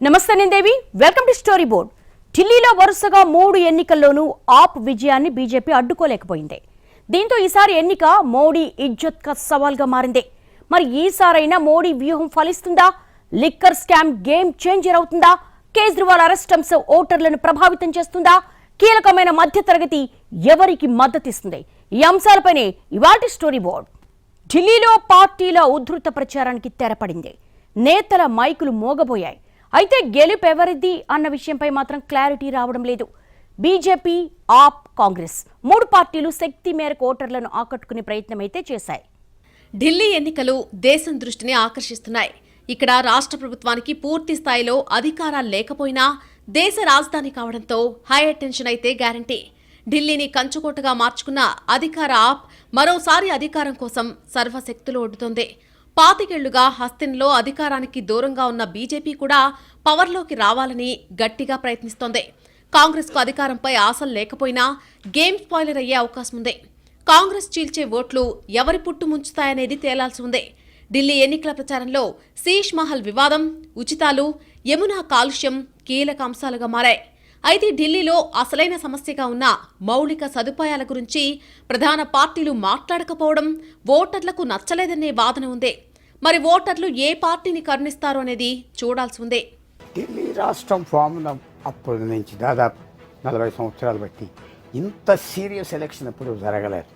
నమస్తే నేను దేవి welcome to story board. ఢిల్లీలో వరుసగా 3 ఎన్నికల్లోనూ ఆప్ విజయాన్ని బీజేపీ అడ్డుకోలేకపోయింది. దీంతో ఈసారి ఎన్నిక మోడీ ఇజ్జత్ కా సవాల్గా మారింది. మరి ఈసారైనా మోడీ వ్యూహం ఫలిస్తుందా? లిక్కర్ స్కామ్ గేమ్ చేంజర్ అవుతుందా? కేజ్రీవాల్ అరెస్ట్ అంశం ఓటర్లను ప్రభావితం చేస్తుందా? కీలకమైన మధ్యతరగతి ఎవరికి మద్దతిస్తుంది? ఈ అంశాలపైనే ఇవాల్టి స్టోరీ బోర్డ్. ఢిల్లీలో పార్టీల ఉధృత ప్రచారానికి తెరపడింది. నేతల మైకులు మోగబోయాయి. అయితే గెలుపు ఎవరిది అన్న విషయంపై మాత్రం క్లారిటీ రావడం లేదు. బీజేపీ, ఆప్, కాంగ్రెస్ 3 పార్టీలు శక్తి మేరకు ఓటర్లను ఆకట్టుకునే ప్రయత్నం అయితే చేశాయి. ఢిల్లీ ఎన్నికలు దేశం దృష్టిని ఆకర్షిస్తున్నాయి. ఇక్కడ రాష్ట్ర ప్రభుత్వానికి పూర్తి స్థాయిలో అధికారాలు లేకపోయినా దేశ రాజధాని కావడంతో హై అటెన్షన్ అయితే గ్యారంటీ. ఢిల్లీని కంచుకోటగా మార్చుకున్న అధికార ఆప్ మరోసారి అధికారం కోసం సర్వశక్తులు ఒడ్డుతోంది. 25 ఏళ్లుగా హస్తిన్లో అధికారానికి దూరంగా ఉన్న బీజేపీ కూడా పవర్లోకి రావాలని గట్టిగా ప్రయత్నిస్తోంది. కాంగ్రెస్కు అధికారంపై ఆశలు లేకపోయినా గేమ్ స్పాయిలర్ అయ్యే అవకాశం ఉంది. కాంగ్రెస్ చీల్చే ఓట్లు ఎవరి పుట్టు ముంచుతాయనేది తేలాల్సి ఉంది. ఢిల్లీ ఎన్నికల ప్రచారంలో శీష్ మహల్ వివాదం, ఉచితాలు, యమునా కాలుష్యం కీలక అంశాలుగా మారాయి. అయితే ఢిల్లీలో అసలైన సమస్యగా ఉన్న మౌలిక సదుపాయాల గురించి ప్రధాన పార్టీలు మాట్లాడకపోవడం ఓటర్లకు నచ్చలేదనే వాదన ఉంది. మరి ఓటర్లు ఏ పార్టీని కరుణిస్తారో అనేది చూడాల్సి ఉంది. ఢిల్లీ రాష్ట్రం ఫామ్ అప్పటి నుంచి దాదాపు 40 సంవత్సరాలు బట్టి ఇంత సీరియస్ ఎలక్షన్ ఎప్పుడు జరగలేదు.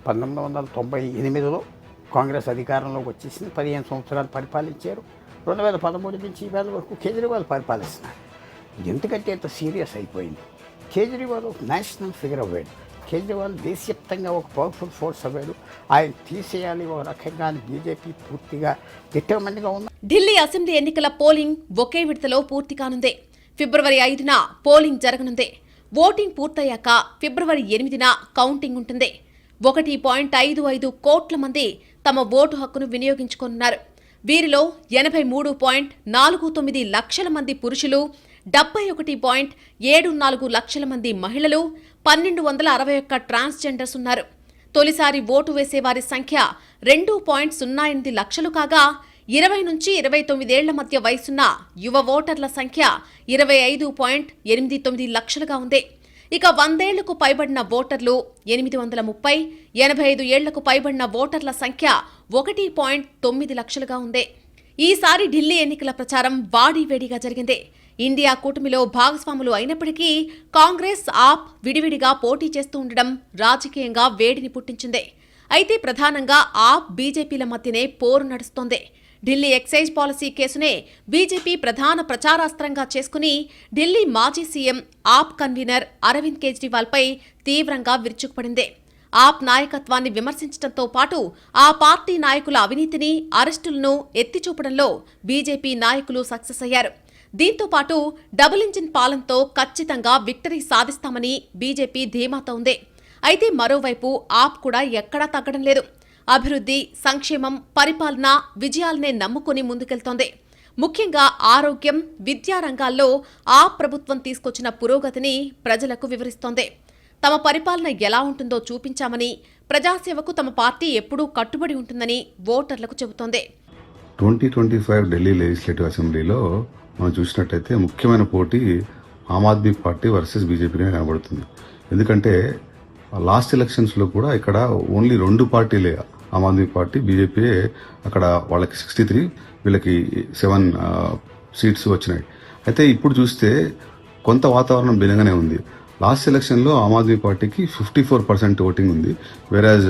1998లో కాంగ్రెస్ అధికారంలోకి వచ్చేసింది. 15 సంవత్సరాలు పరిపాలించారు. 2013 నుంచి ఈవేళ వరకు కేజ్రీవాల్ పరిపాలిస్తున్నారు. ఎందుకంటే ఇంత సీరియస్ అయిపోయింది. కేజ్రీవాల్ ఒక నేషనల్ ఫిగర్ అవ్వాడు. కేజ్రీవాల్ దేశవ్యాప్తంగా ఒక పవర్ఫుల్ ఫోర్స్ అవ్వాడు. ఆయన తీసేయాలి ఒక రకంగా బీజేపీ పూర్తిగా డిటర్మిన్డ్గా ఉంది. ఢిల్లీ అసెంబ్లీ ఎన్నికల పోలింగ్ ఒకే విడతలో పూర్తి కానుంది. ఫిబ్రవరి 5న పోలింగ్ జరగనుంది. ఓటింగ్ పూర్తయ్యాక ఫిబ్రవరి 8న కౌంటింగ్ ఉంటుంది. 1.55 కోట్ల మంది తమ ఓటు హక్కును వినియోగించుకోనున్నారు. వీరిలో 83.49 లక్షల మంది పురుషులు, 71.74 లక్షల మంది మహిళలు, 1261 ట్రాన్స్జెండర్స్ ఉన్నారు. తొలిసారి ఓటు వేసేవారి సంఖ్య 2.08 లక్షలు కాగా 20 నుంచి 29 ఏళ్ల మధ్య వయసున్న యువ ఓటర్ల సంఖ్య 25.89 లక్షలుగా ఉంది. ఇక 100 ఏళ్లకు పైబడిన ఓటర్లు 830, 85 ఏళ్లకు పైబడిన ఓటర్ల సంఖ్య 1.9 లక్షలుగా ఉంది. ఈసారి ఢిల్లీ ఎన్నికల ప్రచారం వాడివేడిగా జరిగింది. ఇండియా కూటమిలో భాగస్వాములు అయినప్పటికీ కాంగ్రెస్, ఆప్ విడివిడిగా పోటీ చేస్తూ ఉండడం రాజకీయంగా వేడిని పుట్టించింది. అయితే ప్రధానంగా ఆప్, బీజేపీల మధ్యనే పోరు నడుస్తోంది. ఢిల్లీ ఎక్సైజ్ పాలసీ కేసునే బీజేపీ ప్రధాన ప్రచారాస్త్రంగా చేసుకుని ఢిల్లీ మాజీ సీఎం, ఆప్ కన్వీనర్ అరవింద్ కేజ్రీవాల్పై తీవ్రంగా విరుచుకుపడింది. ఆప్ నాయకత్వాన్ని విమర్శించడంతో పాటు ఆ పార్టీ నాయకుల అవినీతిని, అరెస్టులను ఎత్తిచూపడంలో బీజేపీ నాయకులు సక్సెస్ అయ్యారు. దీంతో పాటు డబుల్ ఇంజిన్ పాలనతో ఖచ్చితంగా విక్టరీ సాధిస్తామని బీజేపీ ధీమాతో ఉంది. అయితే మరోవైపు ఆప్ కూడా ఎక్కడా తగ్గడం లేదు. అభివృద్ధి, సంక్షేమం, పరిపాలన, విజయాలనే నమ్ముకుని ముందుకెళ్తోంది. ముఖ్యంగా ఆరోగ్యం, విద్యా రంగాల్లో ఆప్ ప్రభుత్వం తీసుకొచ్చిన పురోగతిని ప్రజలకు వివరిస్తోంది. తమ పరిపాలన ఎలా ఉంటుందో చూపించామని, ప్రజాసేవకు తమ పార్టీ ఎప్పుడూ కట్టుబడి ఉంటుందని ఓటర్లకు చెబుతోంది. 2025 ఢిల్లీ లెజిస్లేటివ్ అసెంబ్లీలో మనం చూసినట్టయితే ముఖ్యమైన పోటీ ఆమ్ ఆద్మీ పార్టీ వర్సెస్ బీజేపీనే కనబడుతుంది. ఎందుకంటే లాస్ట్ ఎలక్షన్స్లో కూడా ఇక్కడ only 2 పార్టీలే, Aam Aadmi party, BJP, అక్కడ వాళ్ళకి 63, వీళ్ళకి 7 సీట్స్ వచ్చినాయి. అయితే ఇప్పుడు చూస్తే కొంత వాతావరణం భిన్నంగానే ఉంది. లాస్ట్ ఎలక్షన్లో ఆమ్ ఆద్మీ పార్టీకి 54% ఓటింగ్ ఉంది, వేరాజ్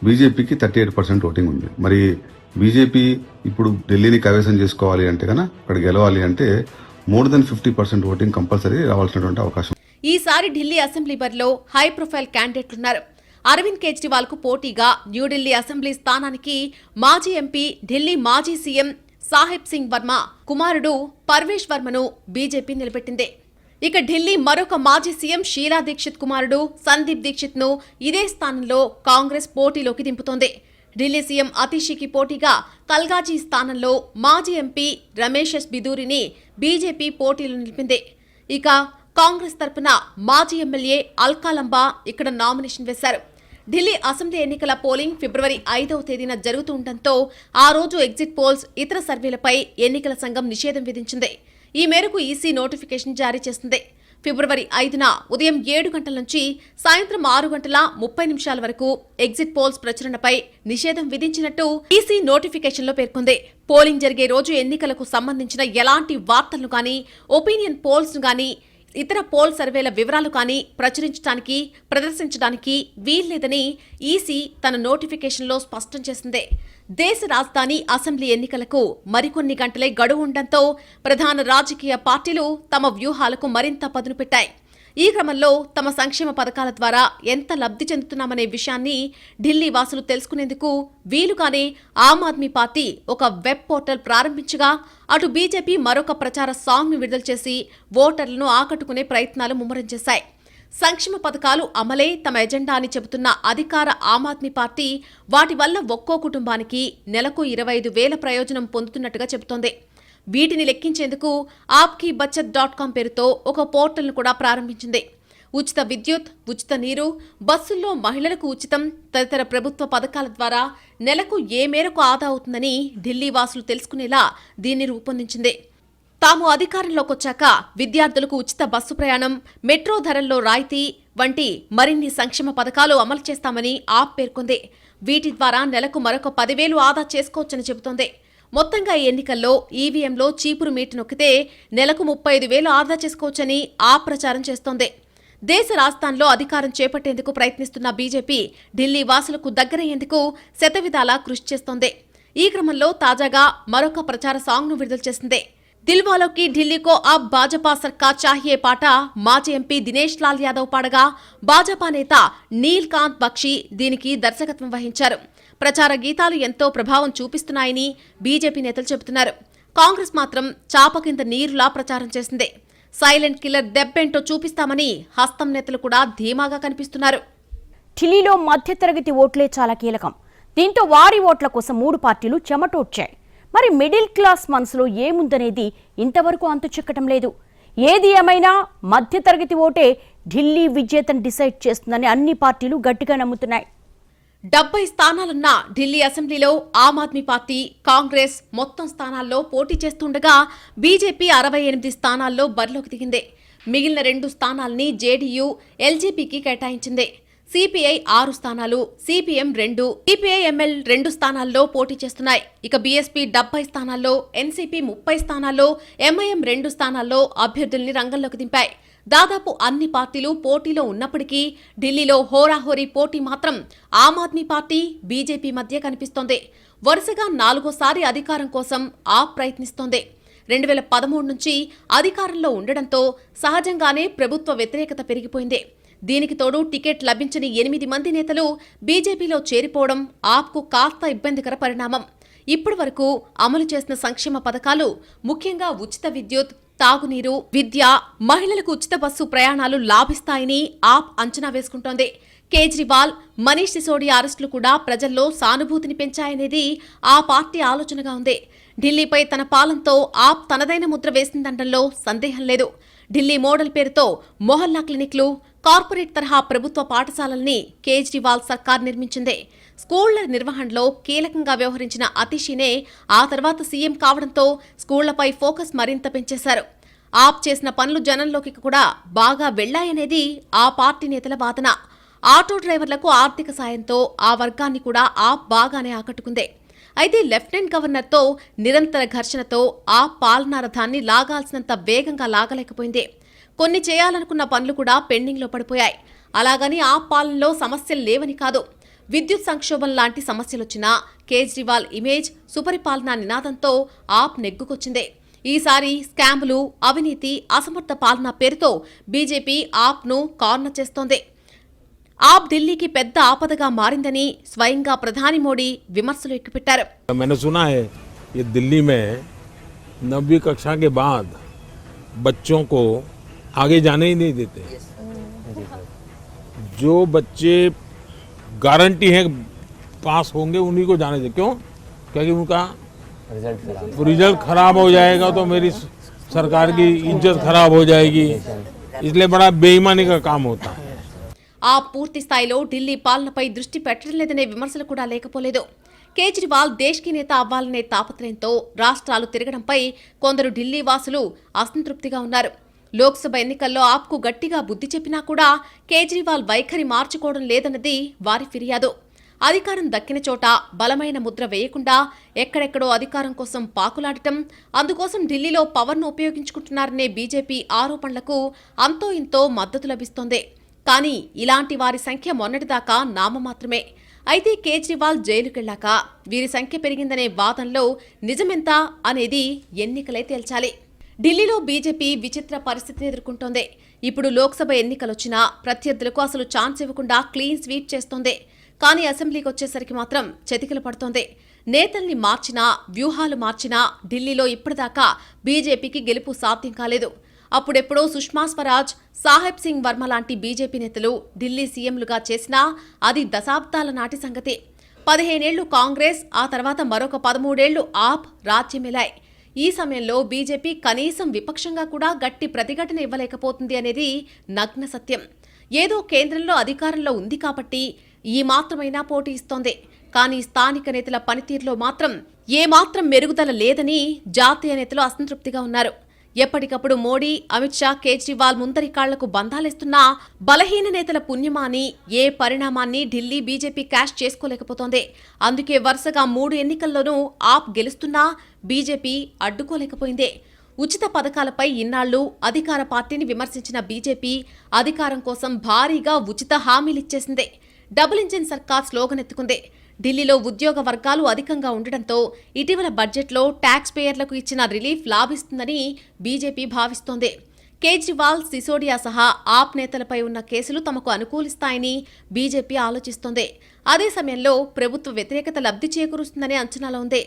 బీజేపీకి 38% ఓటింగ్ ఉంది. మరి బీజేపీ ఇప్పుడు ఢిల్లీని కైవసం చేసుకోవాలి అంటే కన్నా, అక్కడ గెలవాలి అంటే మోర్ దెన్ 50% ఓటింగ్ కంపల్సరీ రావాల్సినటువంటి అవకాశం. ఈసారి ఢిల్లీ అసెంబ్లీ బరిలో హై ప్రొఫైల్ క్యాండిడేట్లున్నారు. అరవింద్ కేజ్రీవాల్ కు పోటీగా న్యూఢిల్లీ అసెంబ్లీ స్థానానికి మాజీ ఎంపీ, ఢిల్లీ మాజీ సీఎం సాహిబ్ సింగ్ వర్మ కుమారుడు పర్వేష్ వర్మను బీజేపీ నిలబెట్టింది. ఇక ఢిల్లీ మరొక మాజీ సీఎం షీలా దీక్షిత్ కుమారుడు సందీప్ దీక్షిత్ ను ఇదే స్థానంలో కాంగ్రెస్ పోటీలోకి దింపుతోంది. ఢిల్లీ సీఎం అతిషికి పోటీగా కల్గాజీ స్థానంలో మాజీ ఎంపీ రమేష్ బిదూరిని బీజేపీ పోటీలో నిలిపింది. ఇక కాంగ్రెస్ తరపున మాజీ ఎమ్మెల్యే అల్కాలంబా ఇక్కడ నామినేషన్ వేశారు. ఢిల్లీ అసెంబ్లీ ఎన్నికల పోలింగ్ ఫిబ్రవరి 5వ తేదీన జరుగుతుండటంతో ఆ రోజు ఎగ్జిట్ పోల్స్, ఇతర సర్వేలపై ఎన్నికల సంఘం నిషేధం విధించింది. ఈ మేరకు ఈసీ నోటిఫికేషన్ జారీ చేసింది. ఫిబ్రవరి 5న ఉదయం 7 గంటల నుంచి సాయంత్రం 6:30 వరకు ఎగ్జిట్ పోల్స్ ప్రచురణపై నిషేధం విధించినట్టు ఈసీ నోటిఫికేషన్లో పేర్కొంది. పోలింగ్ జరిగే రోజు ఎన్నికలకు సంబంధించిన ఎలాంటి వార్తలను గానీ, ఒపీనియన్ పోల్స్ ను గానీ, ఇతర పోల్ సర్వేల వివరాలు కానీ ప్రచురించడానికి, ప్రదర్శించడానికి వీల్లేదని ఈసీ తన నోటిఫికేషన్లో స్పష్టం చేసింది. దేశ రాజధాని అసెంబ్లీ ఎన్నికలకు మరికొన్ని గంటలే గడువు ఉండడంతో ప్రధాన రాజకీయ పార్టీలు తమ వ్యూహాలకు మరింత పదును పెట్టాయి. ఈ క్రమంలో తమ సంక్షేమ పథకాల ద్వారా ఎంత లబ్ధి చెందుతున్నామనే విషయాన్ని ఢిల్లీ వాసులు తెలుసుకునేందుకు వీలుగానే ఆమ్ ఆద్మీ పార్టీ ఒక వెబ్ పోర్టల్ ప్రారంభించగా, అటు బీజేపీ మరొక ప్రచార సాంగ్ను విడుదల చేసి ఓటర్లను ఆకట్టుకునే ప్రయత్నాలు ముమ్మరం చేశాయి. సంక్షేమ పథకాలు అమలే తమ ఎజెండా అని చెబుతున్న అధికార ఆమ్ ఆద్మీ పార్టీ వాటి వల్ల ఒక్కో కుటుంబానికి నెలకు 25,000 ప్రయోజనం పొందుతున్నట్టుగా చెబుతోంది. వీటిని లెక్కించేందుకు ఆప్కీ బచత్.com పేరుతో ఒక పోర్టల్ను కూడా ప్రారంభించింది. ఉచిత విద్యుత్, ఉచిత నీరు, బస్సుల్లో మహిళలకు ఉచితం తదితర ప్రభుత్వ పథకాల ద్వారా నెలకు ఏ మేరకు ఆదా అవుతుందని ఢిల్లీ వాసులు తెలుసుకునేలా దీన్ని రూపొందించింది. తాము అధికారంలోకి వచ్చాక విద్యార్థులకు ఉచిత బస్సు ప్రయాణం, మెట్రో ధరల్లో రాయితీ వంటి మరిన్ని సంక్షేమ పథకాలు అమలు చేస్తామని ఆప్ పేర్కొంది. వీటి ద్వారా నెలకు మరొక 10,000 ఆదా చేసుకోవచ్చని చెబుతోంది. మొత్తంగా ఈ ఎన్నికల్లో ఈవీఎంలో చీపురు మీటు నొక్కితే నెలకు 35,000 ఆదా చేసుకోవచ్చని ఆప్ ప్రచారం చేస్తోంది. దేశ రాజధానిలో అధికారం చేపట్టేందుకు ప్రయత్నిస్తున్న బీజేపీ ఢిల్లీ వాసులకు దగ్గరయ్యేందుకు శతవిధాలా కృషి చేస్తోంది. ఈ క్రమంలో తాజాగా మరొక ప్రచార సాంగ్ను విడుదల చేసింది. దిల్వాలోకి ఢిల్లీకో అబ్ భాజపా సర్కార్ చాహియే పాట మాజీ ఎంపీ దినేష్ లాల్ యాదవ్ పాడగా, భాజపా నేత నీల్ కాంత్ బక్షి దీనికి దర్శకత్వం వహించారు. ప్రచార గీతాలు ఎంతో ప్రభావం చూపిస్తున్నాయని బీజేపీ నేతలు చెబుతున్నారు. కాంగ్రెస్ మాత్రం చాప కింద నీరులా ప్రచారం చేసింది. సైలెంట్ కిల్లర్ దెబ్బేంటో చూపిస్తామని హస్తం నేతలు కూడా ధీమాగా కనిపిస్తున్నారు. ఢిల్లీలో మధ్యతరగతి ఓట్లే చాలా కీలకం. దీంతో వారి ఓట్ల కోసం 3 పార్టీలు చెమటోడ్చాయి. మరి మిడిల్ క్లాస్ మనసులో ఏముందనేది ఇంతవరకు అంతు చిక్కటం లేదు. ఏది ఏమైనా మధ్యతరగతి ఓటే ఢిల్లీ విజేతను డిసైడ్ చేస్తుందని అన్ని పార్టీలు గట్టిగా నమ్ముతున్నాయి. 70 స్థానాలున్న ఢిల్లీ అసెంబ్లీలో ఆమ్ ఆద్మీ పార్టీ, కాంగ్రెస్ మొత్తం స్థానాల్లో పోటీ చేస్తుండగా బీజేపీ 68 స్థానాల్లో బరిలోకి దిగింది. మిగిలిన 2 స్థానాల్ని జేడీయూ, ఎల్జేపీకి కేటాయించింది. సిపిఐ 6 స్థానాలు, సిపిఎం 2, సిపిఐఎంఎల్ 2 స్థానాల్లో పోటీ చేస్తున్నాయి. ఇక బీఎస్పీ 70 స్థానాల్లో, ఎన్సీపీ 30 స్థానాల్లో, ఎంఐఎం 2 స్థానాల్లో అభ్యర్థుల్ని రంగంలోకి దింపాయి. దాదాపు అన్ని పార్టీలు పోటీలో ఉన్నప్పటికీ ఢిల్లీలో హోరాహోరీ పోటీ మాత్రం ఆమ్ ఆద్మీ పార్టీ, బీజేపీ మధ్య కనిపిస్తోంది. వరుసగా 4వ సారి అధికారం కోసం ఆప్ ప్రయత్నిస్తోంది. 2013 నుంచి అధికారంలో ఉండడంతో సహజంగానే ప్రభుత్వ వ్యతిరేకత పెరిగిపోయింది. దీనికి తోడు టికెట్ లభించని 8 మంది నేతలు బీజేపీలో చేరిపోవడం ఆప్కు కాస్త ఇబ్బందికర పరిణామం. ఇప్పటి వరకు అమలు చేసిన సంక్షేమ పథకాలు, ముఖ్యంగా ఉచిత విద్యుత్, తాగునీరు, విద్య, మహిళలకు ఉచిత బస్సు ప్రయాణాలు లాభిస్తాయని ఆప్ అంచనా వేసుకుంటోంది. కేజ్రీవాల్, మనీష్ సిసోడియా అరెస్టులు కూడా ప్రజల్లో సానుభూతిని పెంచాయనేది ఆ పార్టీ ఆలోచనగా ఉంది. ఢిల్లీపై తన పాలనతో ఆప్ తనదైన ముద్ర వేసిందనడంలో సందేహం లేదు. ఢిల్లీ మోడల్ పేరుతో మొహల్లా క్లినిక్లు, కార్పొరేట్ తరహా ప్రభుత్వ పాఠశాలల్ని కేజ్రీవాల్ సర్కార్ నిర్మించింది. స్కూళ్ల నిర్వహణలో కీలకంగా వ్యవహరించిన అతిషినే ఆ తర్వాత సీఎం కావడంతో స్కూళ్లపై ఫోకస్ మరింత పెంచేశారు. ఆప్ చేసిన పనులు జనంలోకి కూడా బాగా వెళ్లాయనేది ఆ పార్టీ నేతల వాదన. ఆటో డ్రైవర్లకు ఆర్థిక సాయంతో ఆ వర్గాన్ని కూడా ఆప్ బాగానే ఆకట్టుకుంది. అయితే లెఫ్టినెంట్ గవర్నర్తో నిరంతర ఘర్షణతో ఆ పాలనా రథాన్ని లాగాల్సినంత వేగంగా లాగలేకపోయింది. కొన్ని చేయాలనుకున్న పనులు కూడా పెండింగ్లో పడిపోయాయి. అలాగని ఆ పాలనలో సమస్యలు లేవని కాదు. విద్యుత్ సంక్షోభం లాంటి సమస్యలొచ్చినా కేజ్రీవాల్ ఇమేజ్, సుపరిపాలనా నినాదంతో ఆప్ నెగ్గుకొచ్చింది. ఈసారి స్కామ్లు, అవినీతి, అసమర్థ పాలన పేరుతో బీజేపీ ఆప్ను కార్నర్ చేస్తోంది. ఆప్ ఢిల్లీకి పెద్ద ఆపదగా మారిందని స్వయంగా ప్రధాని మోడీ విమర్శలు ఎక్కుపెట్టారు. मैंने सुना है ये दिल्ली में 9वीं कक्षा के बाद बच्चों को आगे जाने ही नहीं देते. जो बच्चे गारंटी है पास होंगे उन्हीं को जाने देते. क्यों? क्योंकि उनका रिजल्ट खराब हो जाएगा तो मेरी सरकार की इज्जत खराब हो जाएगी. इसलिए बड़ा बेईमानी का काम होता है. ఆ పూర్తి స్థాయిలో ఢిల్లీ పాలనపై దృష్టి పెట్టడం లేదనే విమర్శలు కూడా లేకపోలేదు. కేజ్రీవాల్ దేశ్కి నేత అవ్వాలనే తాపత్రయంతో రాష్ట్రాలు తిరగడంపై కొందరు ఢిల్లీ వాసులు అసంతృప్తిగా ఉన్నారు. లోక్సభ ఎన్నికల్లో ఆప్కు గట్టిగా బుద్ధి చెప్పినా కూడా కేజ్రీవాల్ వైఖరి మార్చుకోవడం లేదన్నది వారి ఫిర్యాదు. అధికారం దక్కిన చోట బలమైన ముద్ర వేయకుండా ఎక్కడెక్కడో అధికారం కోసం పాకులాడటం, అందుకోసం ఢిల్లీలో పవర్ను ఉపయోగించుకుంటున్నారనే బీజేపీ ఆరోపణలకు అంతో ఇంతో మద్దతు లభిస్తోంది. కానీ ఇలాంటి వారి సంఖ్య మొన్నటిదాకా నామమాత్రమే. అయితే కేజ్రీవాల్ జైలుకెళ్లాక వీరి సంఖ్య పెరిగిందనే వాదనలో నిజమెంత అనేది ఎన్నికలే తేల్చాలి. ఢిల్లీలో బీజేపీ విచిత్ర పరిస్థితిని ఎదుర్కొంటోంది. ఇప్పుడు లోక్సభ ఎన్నికలొచ్చినా ప్రత్యర్థులకు అసలు ఛాన్స్ ఇవ్వకుండా క్లీన్ స్వీప్ చేస్తోంది. కానీ అసెంబ్లీకి వచ్చేసరికి మాత్రం చతికిల పడుతోంది. నేతల్ని మార్చినా, వ్యూహాలు మార్చినా ఢిల్లీలో ఇప్పటిదాకా బీజేపీకి గెలుపు సాధ్యం కాలేదు. అప్పుడెప్పుడో సుష్మా స్వరాజ్, సాహెబ్ సింగ్ వర్మ లాంటి బీజేపీ నేతలు ఢిల్లీ సీఎంలుగా చేసినా అది దశాబ్దాల నాటి సంగతి. 15 ఏళ్లు కాంగ్రెస్, ఆ తర్వాత మరొక 13 ఏళ్లు ఆప్ రాజ్యమేలాయి. ఈ సమయంలో బీజేపీ కనీసం విపక్షంగా కూడా గట్టి ప్రతిఘటన ఇవ్వలేకపోతుంది అనేది నగ్న సత్యం. ఏదో కేంద్రంలో అధికారంలో ఉంది కాబట్టి ఈ మాత్రమైనా పోటీ ఇస్తోంది. కానీ స్థానిక నేతల పనితీరులో మాత్రం ఏమాత్రం మెరుగుదల లేదని జాతీయ నేతలు అసంతృప్తిగా ఉన్నారు. ఎప్పటికప్పుడు మోడీ, అమిత్ షా, కేజ్రీవాల్ ముందరి కాళ్లకు బంధాలేస్తున్నా బలహీన నేతల పుణ్యమాని ఏ పరిణామాన్ని ఢిల్లీ బీజేపీ క్యాష్ చేసుకోలేకపోతోంది. అందుకే వరుసగా 3 ఎన్నికల్లోనూ ఆప్ గెలుస్తున్నా బీజేపీ అడ్డుకోలేకపోయింది. ఉచిత పథకాలపై ఇన్నాళ్లు అధికార పార్టీని విమర్శించిన బీజేపీ అధికారం కోసం భారీగా ఉచిత హామీలిచ్చేసింది. డబుల్ ఇంజిన్ సర్కార్ స్లోగన్ ఎత్తుకుంది. ఢిల్లీలో ఉద్యోగ వర్గాలు అధికంగా ఉండడంతో ఇటీవల బడ్జెట్లో ట్యాక్స్ పేయర్లకు ఇచ్చిన రిలీఫ్ లాభిస్తుందని బీజేపీ భావిస్తోంది. కేజ్రీవాల్, సిసోడియా సహా ఆప్ నేతలపై ఉన్న కేసులు తమకు అనుకూలిస్తాయని బీజేపీ ఆలోచిస్తోంది. అదే సమయంలో ప్రభుత్వ వ్యతిరేకత లబ్ధి చేకూరుస్తుందనే అంచనాలో ఉంది.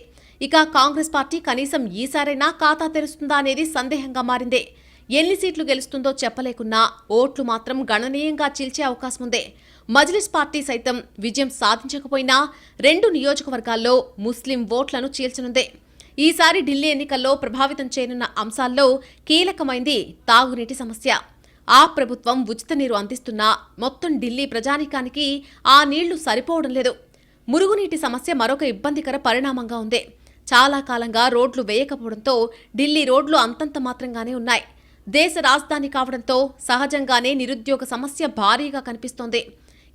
ఇక కాంగ్రెస్ పార్టీ కనీసం ఈసారైనా ఖాతా తెరుస్తుందా అనేది సందేహంగా మారింది. ఎన్ని సీట్లు గెలుస్తుందో చెప్పలేకున్నా ఓట్లు మాత్రం గణనీయంగా చీల్చే అవకాశం ఉంది. మజ్లిస్ పార్టీ సైతం విజయం సాధించకపోయినా 2 నియోజకవర్గాల్లో ముస్లిం ఓట్లను చీల్చనుంది. ఈసారి ఢిల్లీ ఎన్నికల్లో ప్రభావితం చేయనున్న అంశాల్లో కీలకమైంది తాగునీటి సమస్య. ఆ ప్రభుత్వం ఉచిత నీరు అందిస్తున్నా మొత్తం ఢిల్లీ ప్రజానీకానికి ఆ నీళ్లు సరిపోవడం లేదు. మురుగునీటి సమస్య మరొక ఇబ్బందికర పరిణామంగా ఉంది. చాలా కాలంగా రోడ్లు వేయకపోవడంతో ఢిల్లీ రోడ్లు అంతంత మాత్రంగానే ఉన్నాయి. దేశ రాజధాని కావడంతో సహజంగానే నిరుద్యోగ సమస్య భారీగా కనిపిస్తోంది.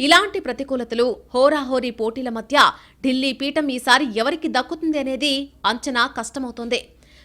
ఇలాంటి ప్రతికూలతలు, హోరాహోరీ పోటీల మధ్య ఢిల్లీ పీఠం ఈసారి ఎవరికి దక్కుతుంది అనేది అంచనా కష్టమవుతోంది.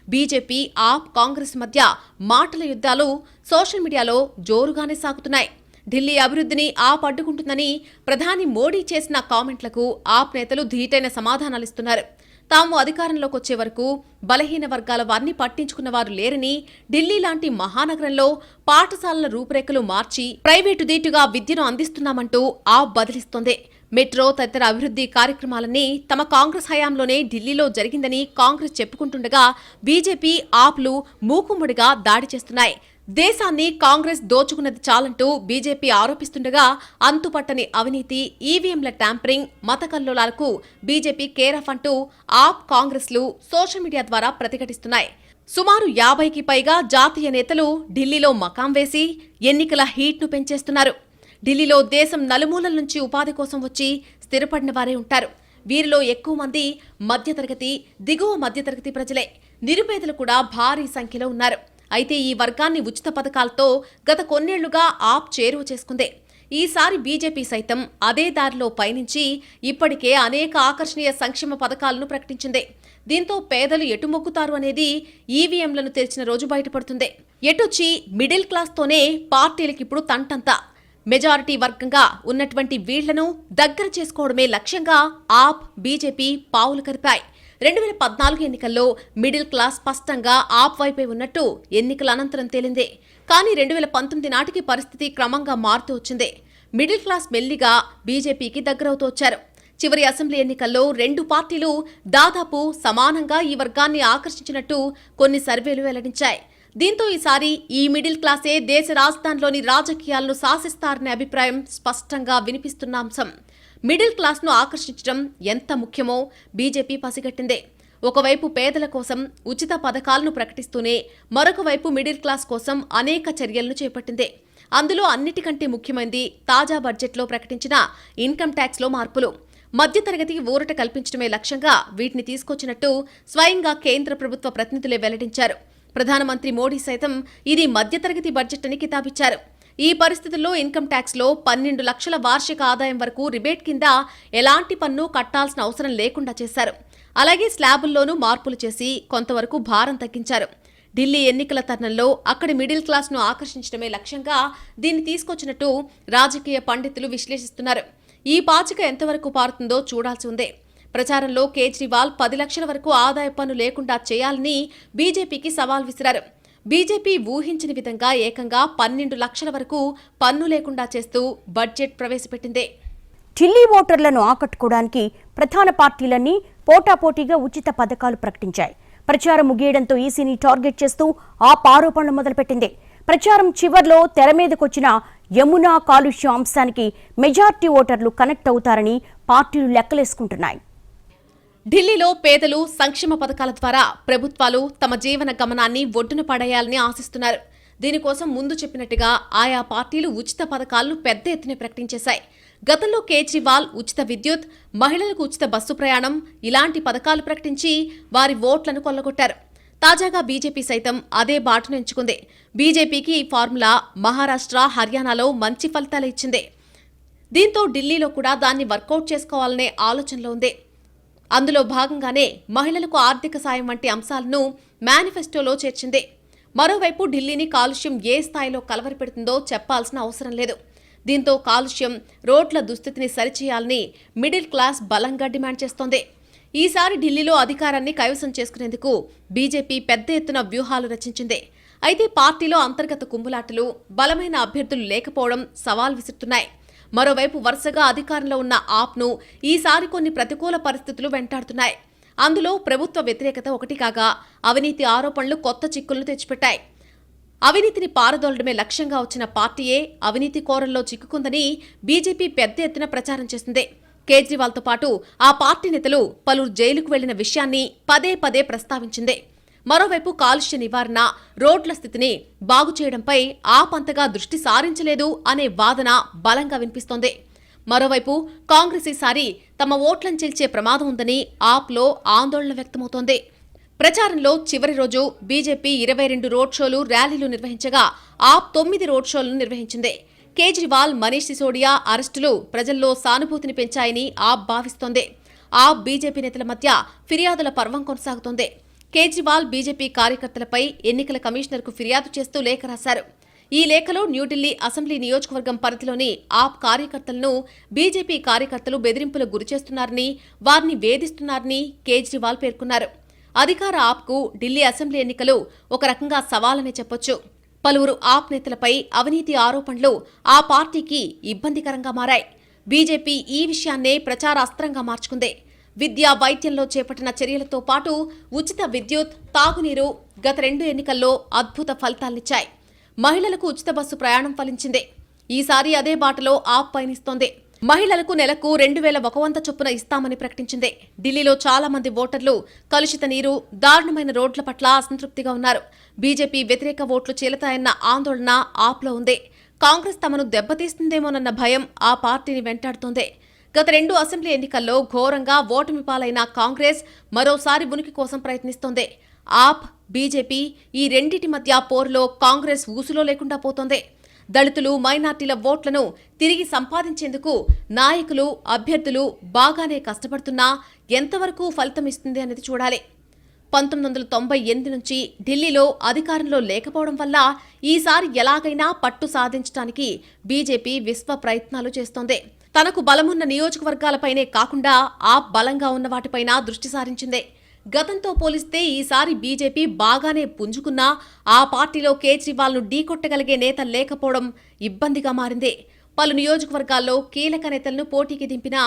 బీజేపీ, ఆప్, కాంగ్రెస్ మధ్య మాటల యుద్ధాలు సోషల్ మీడియాలో జోరుగానే సాగుతున్నాయి. ఢిల్లీ అభివృద్ధిని ఆప్ అడ్డుకుంటుందని ప్రధాని మోడీ చేసిన కామెంట్లకు ఆప్ నేతలు ధీటైన సమాధానాలిస్తున్నారు. తాము అధికారంలోకి వచ్చే వరకు బలహీన వర్గాల వారిని పట్టించుకున్న వారు లేరని, ఢిల్లీ లాంటి మహానగరంలో పాఠశాలల రూపురేఖలు మార్చి ప్రైవేటు దీటుగా విద్యను అందిస్తున్నామంటూ ఆప్ బదిలిస్తోంది. మెట్రో తదితర అభివృద్ధి కార్యక్రమాలన్నీ తమ కాంగ్రెస్ హయాంలోనే ఢిల్లీలో జరిగిందని కాంగ్రెస్ చెప్పుకుంటుండగా బీజేపీ, ఆప్లు మూకుమ్మడిగా దాడి చేస్తున్నాయి. దేశాన్ని కాంగ్రెస్ దోచుకున్నది చాలంటూ బీజేపీ ఆరోపిస్తుండగా అంతుపట్టని అవినీతి, ఈవీఎంల ట్యాంపరింగ్, మత కల్లోలాలకు బీజేపీ కేరాఫ్ అంటూ ఆప్, కాంగ్రెస్లు సోషల్ మీడియా ద్వారా ప్రతిఘటిస్తున్నాయి. సుమారు 50కి పైగా జాతీయ నేతలు ఢిల్లీలో మకాం వేసి ఎన్నికల హీట్ను పెంచేస్తున్నారు. ఢిల్లీలో దేశం నలుమూలల నుంచి ఉపాధి కోసం వచ్చి స్థిరపడిన వారే ఉంటారు. వీరిలో ఎక్కువ మంది మధ్యతరగతి, దిగువ మధ్యతరగతి ప్రజలే. నిరుపేదలు కూడా భారీ సంఖ్యలో ఉన్నారు. అయితే ఈ వర్గాన్ని ఉచిత పథకాలతో గత కొన్నేళ్లుగా ఆప్ చేరువ చేసుకుంది. ఈసారి బీజేపీ సైతం అదే దారిలో పయనించి ఇప్పటికే అనేక ఆకర్షణీయ సంక్షేమ పథకాలను ప్రకటించింది. దీంతో పేదలు ఎటు మొక్కుతారు అనేది ఈవీఎంలను తెరిచిన రోజు బయటపడుతుంది. ఎటొచ్చి మిడిల్ క్లాస్తోనే పార్టీలకిప్పుడు తంటంతా. మెజారిటీ వర్గంగా ఉన్నటువంటి వీళ్లను దగ్గర చేసుకోవడమే లక్ష్యంగా ఆప్, బీజేపీ పావులు కరిపాయి. 2014 ఎన్నికల్లో మిడిల్ క్లాస్ స్పష్టంగా ఆప్ వైపే ఉన్నట్టు ఎన్నికల అనంతరం తేలింది. కానీ 2019 నాటికి పరిస్థితి క్రమంగా మారుతూ వచ్చింది. మిడిల్ క్లాస్ మెల్లిగా బీజేపీకి దగ్గరవుతూ వచ్చారు. చివరి అసెంబ్లీ ఎన్నికల్లో 2 పార్టీలు దాదాపు సమానంగా ఈ వర్గాన్ని ఆకర్షించినట్టు కొన్ని సర్వేలు వెల్లడించాయి. దీంతో ఈసారి ఈ మిడిల్ క్లాసే దేశ రాజధానిలోని రాజకీయాలను శాసిస్తారనే అభిప్రాయం స్పష్టంగా వినిపిస్తున్న అంశం. మిడిల్ క్లాస్ను ఆకర్షించడం ఎంత ముఖ్యమో బీజేపీ పసిగట్టిందే. ఒకవైపు పేదల కోసం ఉచిత పథకాలను ప్రకటిస్తూనే మరొక వైపు మిడిల్ క్లాస్ కోసం అనేక చర్యలను చేపట్టింది. అందులో అన్నిటికంటే ముఖ్యమైనది తాజా బడ్జెట్లో ప్రకటించిన ఇన్కమ్ ట్యాక్స్లో మార్పులు. మధ్యతరగతికి ఊరట కల్పించడమే లక్ష్యంగా వీటిని తీసుకొచ్చినట్టు స్వయంగా కేంద్ర ప్రభుత్వ ప్రతినిధులే వెల్లడించారు. ప్రధానమంత్రి మోడీ సైతం ఇది మధ్యతరగతి బడ్జెట్ అని కితాబిచ్చారు. ఈ పరిస్థితుల్లో ఇన్కమ్ ట్యాక్స్ లో 12 లక్షల వార్షిక ఆదాయం వరకు రిబేట్ కింద ఎలాంటి పన్ను కట్టాల్సిన అవసరం లేకుండా చేశారు. అలాగే స్లాబుల్లోనూ మార్పులు చేసి కొంతవరకు భారం తగ్గించారు. ఢిల్లీ ఎన్నికల తరుణంలో అక్కడి మిడిల్ క్లాస్ ను ఆకర్షించడమే లక్ష్యంగా దీన్ని తీసుకొచ్చినట్టు రాజకీయ పండితులు విశ్లేషిస్తున్నారు. ఈ పాచిక ఎంతవరకు పారుతుందో చూడాల్సి ఉంది. ప్రచారంలో కేజ్రీవాల్ 10 లక్షల వరకు ఆదాయ పన్ను లేకుండా చేయాలని బీజేపీకి సవాల్ విసిరారు. బీజేపీ ఊహించిన విధంగా ఏకంగా 12 లక్షల వరకు పన్ను లేకుండా చేస్తూ బడ్జెట్ ప్రవేశపెట్టింది. ఢిల్లీ ఓటర్లను ఆకట్టుకోవడానికి ప్రధాన పార్టీలన్నీ పోటాపోటీగా ఉచిత పథకాలు ప్రకటించాయి. ప్రచారం ముగియడంతో ఈసీని టార్గెట్ చేస్తూ ఆరోపణలు మొదలుపెట్టింది. ప్రచారం చివర్లో తెర మీదకొచ్చిన యమునా కాలుష్యం అంశానికి మెజార్టీ ఓటర్లు కనెక్ట్ అవుతారని పార్టీలు లెక్కలేసుకుంటున్నాయి. ఢిల్లీలో పేదలు సంక్షేమ పథకాల ద్వారా ప్రభుత్వాలు తమ జీవన గమనాన్ని ఒడ్డున పడేయాలని ఆశిస్తున్నారు. దీనికోసం ముందు చెప్పినట్టుగా ఆయా పార్టీలు ఉచిత పథకాలను పెద్ద ఎత్తున ప్రకటించేశాయి. గతంలో కేజ్రీవాల్ ఉచిత విద్యుత్, మహిళలకు ఉచిత బస్సు ప్రయాణం ఇలాంటి పథకాలు ప్రకటించి వారి ఓట్లను కొల్లగొట్టారు. తాజాగా బీజేపీ సైతం అదే బాటను ఎంచుకుంది. బీజేపీకి ఈ ఫార్ములా మహారాష్ట్ర, హర్యానాలో మంచి ఫలితాలు ఇచ్చింది. దీంతో ఢిల్లీలో కూడా దాన్ని వర్కౌట్ చేసుకోవాలనే ఆలోచనలో ఉంది. అందులో భాగంగానే మహిళలకు ఆర్థిక సాయం వంటి అంశాలను మేనిఫెస్టోలో చేర్చింది. మరోవైపు ఢిల్లీని కాలుష్యం ఏ స్థాయిలో కలవరపెడుతుందో చెప్పాల్సిన అవసరం లేదు. దీంతో కాలుష్యం, రోడ్ల దుస్థితిని సరిచేయాలని మిడిల్ క్లాస్ బలంగా డిమాండ్ చేస్తోంది. ఈసారి ఢిల్లీలో అధికారాన్ని కైవసం చేసుకునేందుకు బీజేపీ పెద్ద ఎత్తున వ్యూహాలు రచించింది. అయితే పార్టీలో అంతర్గత కుమ్ములాటలు, బలమైన అభ్యర్థులు లేకపోవడం సవాల్ విసురుతున్నాయి. మరోవైపు వరుసగా అధికారంలో ఉన్న ఆప్ను ఈసారి కొన్ని ప్రతికూల పరిస్థితులు వెంటాడుతున్నాయి. అందులో ప్రభుత్వ వ్యతిరేకత ఒకటి కాగా అవినీతి ఆరోపణలు కొత్త చిక్కులను తెచ్చిపెట్టాయి. అవినీతిని పారదోలడమే లక్ష్యంగా వచ్చిన పార్టీయే అవినీతి కోరల్లో చిక్కుకుందని బీజేపీ పెద్ద ఎత్తున ప్రచారం చేసింది. కేజ్రీవాల్తో పాటు ఆ పార్టీ నేతలు పలువురు జైలుకు వెళ్లిన విషయాన్ని పదే పదే ప్రస్తావించింది. మరోవైపు కాలుష్య నివారణ, రోడ్ల స్థితిని బాగు చేయడంపై ఆపంతగా దృష్టి సారించలేదు అనే వాదన బలంగా వినిపిస్తోంది. మరోవైపు కాంగ్రెస్ ఈసారి తమ ఓట్లను చీల్చే ప్రమాదం ఉందని ఆప్లో ఆందోళన వ్యక్తమవుతోంది. ప్రచారంలో చివరి రోజు బీజేపీ 22 రోడ్ షోలు, ర్యాలీలు నిర్వహించగా ఆప్ 9 రోడ్ షోలను నిర్వహించింది. కేజ్రీవాల్, మనీష్ సిసోడియా అరెస్టులు ప్రజల్లో సానుభూతిని పెంచాయని ఆప్ భావిస్తోంది. ఆప్ బీజేపీ నేతల మధ్య ఫిర్యాదుల పర్వం కొనసాగుతోంది. కేజ్రీవాల్ బీజేపీ కార్యకర్తలపై ఎన్నికల కమిషనర్కు ఫిర్యాదు చేస్తూ లేఖ రాశారు. ఈ లేఖలో న్యూఢిల్లీ అసెంబ్లీ నియోజకవర్గం పరిధిలోని ఆప్ కార్యకర్తలను బీజేపీ కార్యకర్తలు బెదిరింపులకు గురిచేస్తున్నారని, వారిని వేధిస్తున్నారని కేజ్రీవాల్ పేర్కొన్నారు. అధికార ఆప్కు ఢిల్లీ అసెంబ్లీ ఎన్నికలు ఒక రకంగా సవాలనే చెప్పొచ్చు. పలువురు ఆప్ నేతలపై అవినీతి ఆరోపణలు ఆ పార్టీకి ఇబ్బందికరంగా మారాయి. బీజేపీ ఈ విషయాన్నే ప్రచార అస్త్రంగా మార్చుకుంది. విద్యా, వైద్యంలో చేపట్టిన చర్యలతో పాటు ఉచిత విద్యుత్, తాగునీరు గత 2 ఎన్నికల్లో అద్భుత ఫలితాలనిచ్చాయి. మహిళలకు ఉచిత బస్సు ప్రయాణం ఫలించింది. ఈసారి అదే బాటలో ఆప్ పయనిస్తోంది. మహిళలకు నెలకు 2100 చొప్పున ఇస్తామని ప్రకటించింది. ఢిల్లీలో చాలా మంది ఓటర్లు కలుషిత నీరు, దారుణమైన రోడ్ల పట్ల అసంతృప్తిగా ఉన్నారు. బీజేపీ వ్యతిరేక ఓట్లు చీలతాయన్న ఆందోళన ఆప్లో ఉంది. కాంగ్రెస్ తమను దెబ్బతీస్తుందేమోనన్న భయం ఆ పార్టీని వెంటాడుతోంది. గత 2 అసెంబ్లీ ఎన్నికల్లో ఘోరంగా ఓటమి పాలైన కాంగ్రెస్ మరోసారి ఉనికి కోసం ప్రయత్నిస్తోంది. ఆప్, బీజేపీ ఈ రెండిటి మధ్య పోరులో కాంగ్రెస్ ఊసులో లేకుండా పోతోంది. దళితులు, మైనార్టీల ఓట్లను తిరిగి సంపాదించేందుకు నాయకులు, అభ్యర్థులు బాగానే కష్టపడుతున్నా ఎంతవరకు ఫలితం ఇస్తుంది అనేది చూడాలి. 1998 నుంచి ఢిల్లీలో అధికారంలో లేకపోవడం వల్ల ఈసారి ఎలాగైనా పట్టు సాధించడానికి బీజేపీ విశ్వ ప్రయత్నాలు చేస్తోంది. తనకు బలమున్న నియోజకవర్గాలపైనే కాకుండా ఆప్ బలంగా ఉన్న వాటిపైన దృష్టి సారించింది. గతంతో పోలిస్తే ఈసారి బీజేపీ బాగానే పుంజుకున్నా ఆ పార్టీలో కేజ్రీవాల్ను ఢీకొట్టగలిగే నేత లేకపోవడం ఇబ్బందిగా మారింది. పలు నియోజకవర్గాల్లో కీలక నేతలను పోటీకి దింపినా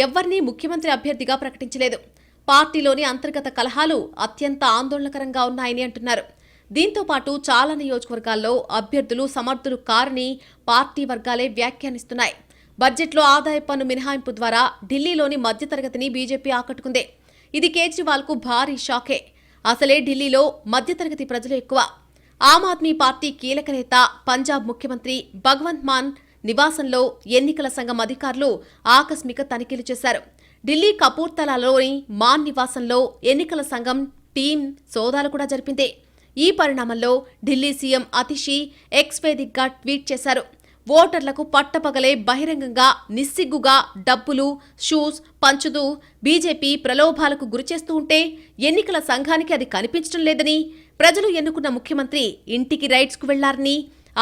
ఎవ్వరినీ ముఖ్యమంత్రి అభ్యర్థిగా ప్రకటించలేదు. పార్టీలోని అంతర్గత కలహాలు అత్యంత ఆందోళనకరంగా ఉన్నాయని అంటున్నారు. దీంతో పాటు చాలా నియోజకవర్గాల్లో అభ్యర్థులు సమర్థులు కారని పార్టీ వర్గాలే వ్యాఖ్యానిస్తున్నాయి. బడ్జెట్లో ఆదాయ పన్ను మినహాయింపు ద్వారా ఢిల్లీలోని మధ్యతరగతిని బీజేపీ ఆకట్టుకుంది. ఇది కేజ్రీవాల్కు భారీ షాకే. అసలే ఢిల్లీలో మధ్యతరగతి ప్రజలు ఎక్కువ. ఆమ్ ఆద్మీ పార్టీ కీలక నేత, పంజాబ్ ముఖ్యమంత్రి భగవంత్ మాన్ నివాసంలో ఎన్నికల సంఘం అధికారులు ఆకస్మిక తనిఖీలు చేశారు. ఢిల్లీ కపూర్తలాలోని మాన్ నివాసంలో ఎన్నికల సంఘం టీం సోదాలు కూడా జరిపింది. ఈ పరిణామంలో ఢిల్లీ సీఎం అతిషి ఎక్స్ వేదికగా ట్వీట్ చేశారు. ఓటర్లకు పట్టపగలే బహిరంగంగా నిస్సిగ్గుగా డబ్బులు, షూస్ పంచుతూ బీజేపీ ప్రలోభాలకు గురిచేస్తూ ఉంటే ఎన్నికల సంఘానికి అది కనిపించడం లేదని, ప్రజలు ఎన్నుకున్న ముఖ్యమంత్రి ఇంటికి రైడ్స్కు వెళ్లారని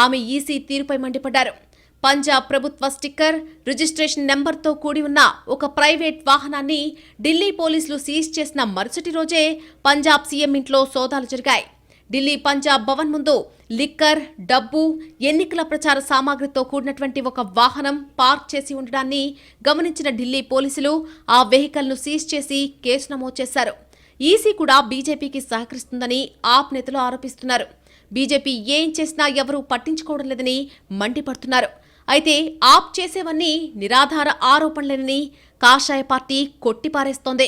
ఆమె ఈసీ తీరుపై మండిపడ్డారు. పంజాబ్ ప్రభుత్వ స్టిక్కర్, రిజిస్ట్రేషన్ నెంబర్తో కూడి ఉన్న ఒక ప్రైవేట్ వాహనాన్ని ఢిల్లీ పోలీసులు సీజ్ చేసిన మరుసటి రోజే పంజాబ్ సీఎం ఇంట్లో సోదాలు జరిగాయి. ఢిల్లీ పంజాబ్ భవన్ ముందు లిక్కర్, డబ్బు, ఎన్నికల ప్రచార సామాగ్రితో కూడినటువంటి ఒక వాహనం పార్క్ చేసి ఉండడాన్ని గమనించిన ఢిల్లీ పోలీసులు ఆ వెహికల్ను సీజ్ చేసి కేసు నమోదు చేశారు. ఈసీ కూడా బీజేపీకి సహకరిస్తుందని ఆప్ నేతలు ఆరోపిస్తున్నారు. బీజేపీ ఏం చేసినా ఎవరూ పట్టించుకోవడం లేదని మండిపడుతున్నారు. అయితే ఆప్ చేసేవన్నీ నిరాధార ఆరోపణలేనని కాషాయ పార్టీ కొట్టిపారేస్తోంది.